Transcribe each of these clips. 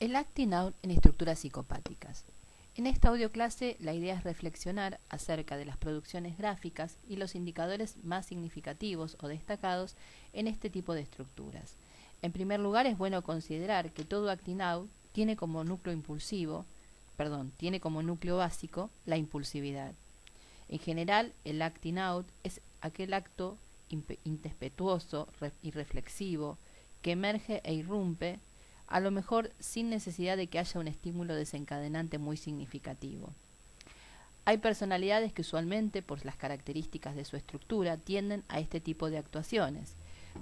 El acting out en estructuras psicopáticas. En esta audioclase la idea es reflexionar acerca de las producciones gráficas y los indicadores más significativos o destacados en este tipo de estructuras. En primer lugar, es bueno considerar que todo acting out tiene como núcleo básico la impulsividad. En general, el acting out es aquel acto impetuoso y reflexivo que emerge e irrumpe, a lo mejor sin necesidad de que haya un estímulo desencadenante muy significativo. Hay personalidades que usualmente, por las características de su estructura, tienden a este tipo de actuaciones.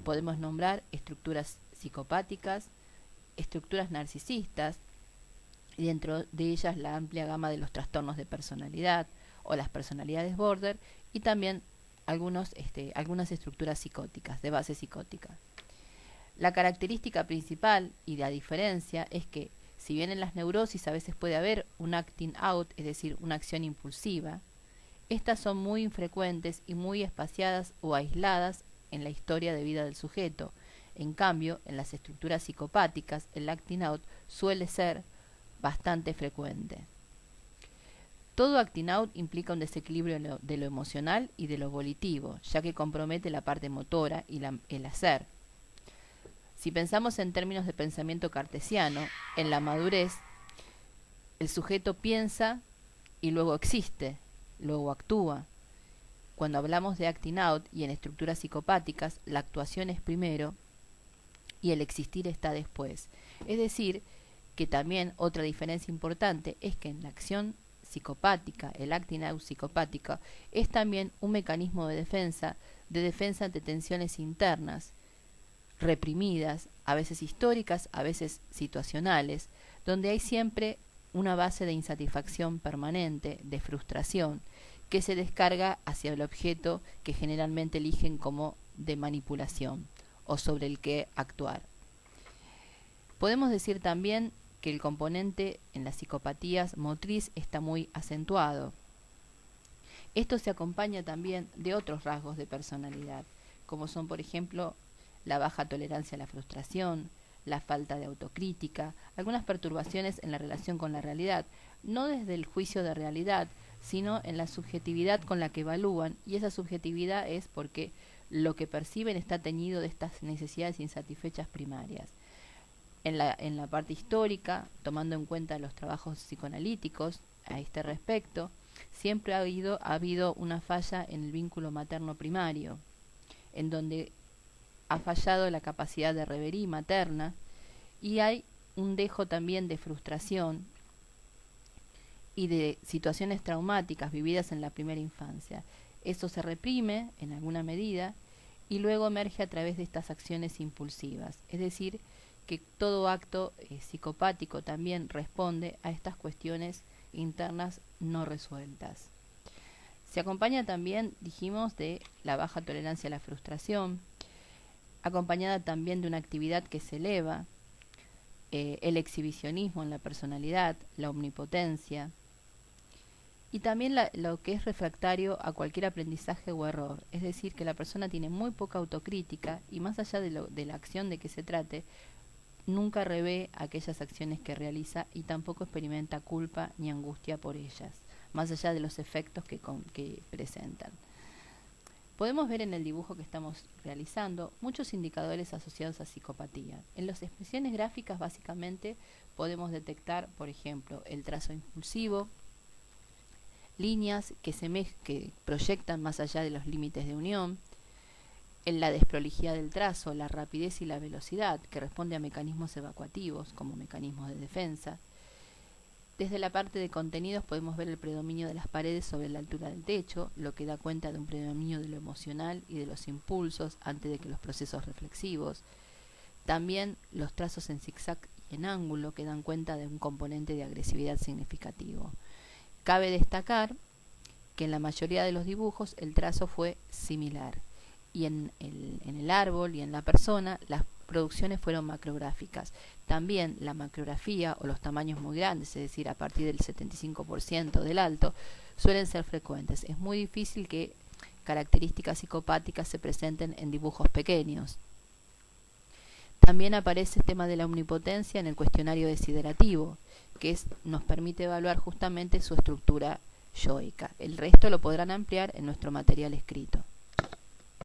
Podemos nombrar estructuras psicopáticas, estructuras narcisistas, y dentro de ellas la amplia gama de los trastornos de personalidad o las personalidades border, y también algunas estructuras psicóticas, de base psicótica. La característica principal y la diferencia es que, si bien en las neurosis a veces puede haber un acting out, es decir, una acción impulsiva, estas son muy infrecuentes y muy espaciadas o aisladas en la historia de vida del sujeto. En cambio, en las estructuras psicopáticas, el acting out suele ser bastante frecuente. Todo acting out implica un desequilibrio de lo emocional y de lo volitivo, ya que compromete la parte motora y el hacer. Si pensamos en términos de pensamiento cartesiano, en la madurez, el sujeto piensa y luego existe, luego actúa. Cuando hablamos de acting out y en estructuras psicopáticas, la actuación es primero y el existir está después. Es decir, que también otra diferencia importante es que en la acción psicopática, el acting out psicopático, es también un mecanismo de defensa ante tensiones internas, reprimidas, a veces históricas, a veces situacionales, donde hay siempre una base de insatisfacción permanente, de frustración, que se descarga hacia el objeto que generalmente eligen como de manipulación o sobre el que actuar. Podemos decir también que el componente en las psicopatías motriz está muy acentuado. Esto se acompaña también de otros rasgos de personalidad, como son, por ejemplo, la baja tolerancia a la frustración, la falta de autocrítica, algunas perturbaciones en la relación con la realidad, no desde el juicio de realidad, sino en la subjetividad con la que evalúan, y esa subjetividad es porque lo que perciben está teñido de estas necesidades insatisfechas primarias. En la parte histórica, tomando en cuenta los trabajos psicoanalíticos a este respecto, siempre ha habido una falla en el vínculo materno primario, en donde ha fallado la capacidad de reverie materna, y hay un dejo también de frustración y de situaciones traumáticas vividas en la primera infancia. Eso se reprime en alguna medida y luego emerge a través de estas acciones impulsivas. Es decir, que todo acto psicopático también responde a estas cuestiones internas no resueltas. Se acompaña también, dijimos, de la baja tolerancia a la frustración, acompañada también de una actividad que se eleva, el exhibicionismo en la personalidad, la omnipotencia, y también lo que es refractario a cualquier aprendizaje o error, es decir, que la persona tiene muy poca autocrítica y más allá de la acción de que se trate, nunca revé aquellas acciones que realiza y tampoco experimenta culpa ni angustia por ellas, más allá de los efectos que presentan. Podemos ver en el dibujo que estamos realizando muchos indicadores asociados a psicopatía. En las expresiones gráficas básicamente podemos detectar, por ejemplo, el trazo impulsivo, líneas que proyectan más allá de los límites de unión, en la desprolijidad del trazo, la rapidez y la velocidad, que responde a mecanismos evacuativos como mecanismos de defensa. Desde la parte de contenidos podemos ver el predominio de las paredes sobre la altura del techo, lo que da cuenta de un predominio de lo emocional y de los impulsos antes de que los procesos reflexivos. También los trazos en zigzag y en ángulo que dan cuenta de un componente de agresividad significativo. Cabe destacar que en la mayoría de los dibujos el trazo fue similar y en el árbol y en la persona las producciones fueron macrográficas. También la macrografía o los tamaños muy grandes, es decir, a partir del 75% del alto, suelen ser frecuentes. Es muy difícil que características psicopáticas se presenten en dibujos pequeños. También aparece el tema de la omnipotencia en el cuestionario desiderativo, que nos permite evaluar justamente su estructura yoica. El resto lo podrán ampliar en nuestro material escrito.